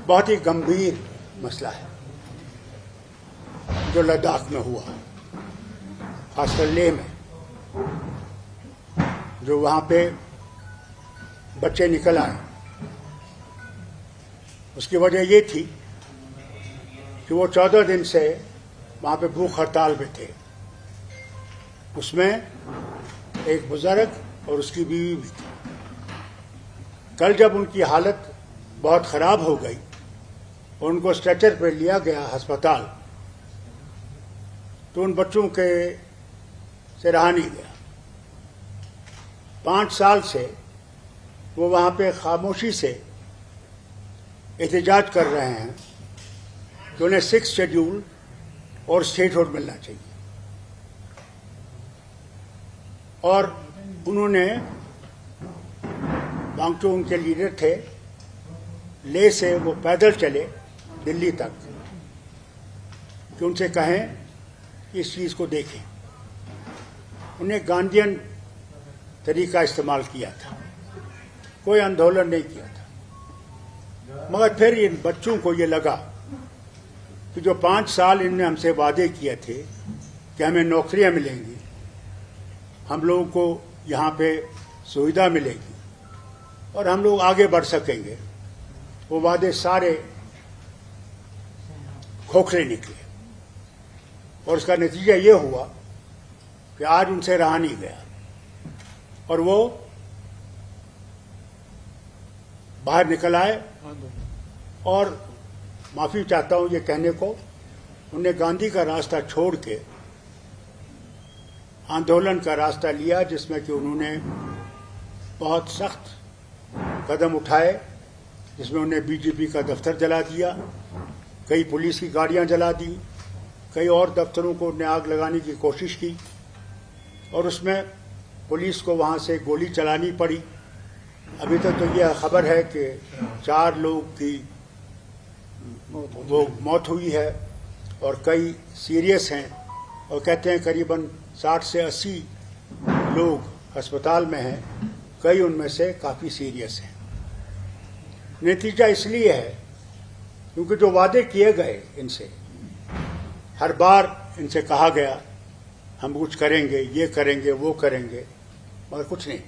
बहुत ही गंभीर मसला है जो लद्दाख में हुआ, खासकर लेह में, जो वहाँ पे बच्चे निकल आए। उसकी वजह ये थी कि वो 14 दिन से वहाँ पे भूख हड़ताल में थे। उसमें एक बुजुर्ग और उसकी बीवी भी थी। कल जब उनकी हालत बहुत खराब हो गई और उनको स्ट्रेचर पे लिया गया अस्पताल, तो उन बच्चों के से रहा नहीं गया। 5 साल से वो वहाँ पे खामोशी से एहतजाज कर रहे हैं कि उन्हें 6th शेड्यूल और स्टेटहुड मिलना चाहिए। और उन्होंने, वांगचुक उनके लीडर थे, ले से वो पैदल चले दिल्ली तक कि उनसे कहें इस चीज़ को देखें। उन्हें गांधीयन तरीका इस्तेमाल किया था, कोई आंदोलन नहीं किया था। मगर फिर इन बच्चों को ये लगा कि जो 5 साल इनने हमसे वादे किए थे कि हमें नौकरियां मिलेंगी, हम लोगों को यहाँ पे सुविधा मिलेगी और हम लोग आगे बढ़ सकेंगे, वो वादे सारे खोखले निकले। और उसका नतीजा ये हुआ कि आज उनसे रहा नहीं गया और वो बाहर निकल आए। और माफी चाहता हूं ये कहने को, उन्हें गांधी का रास्ता छोड़ के आंदोलन का रास्ता लिया, जिसमें कि उन्होंने बहुत सख्त कदम उठाए, जिसमें उन्हें बीजेपी का दफ्तर जला दिया, कई पुलिस की गाड़ियां जला दी, कई और दफ्तरों को उन्हें आग लगाने की कोशिश की और उसमें पुलिस को वहां से गोली चलानी पड़ी। अभी तक तो यह खबर है कि 4 लोग की वो मौत हुई है और कई सीरियस हैं, और कहते हैं करीबन 60 से 80 लोग अस्पताल में हैं, कई उनमें से काफ़ी सीरियस हैं। नतीजा इसलिए है क्योंकि जो वादे किए गए इनसे, हर बार इनसे कहा गया हम कुछ करेंगे, ये करेंगे, वो करेंगे, मगर कुछ नहीं।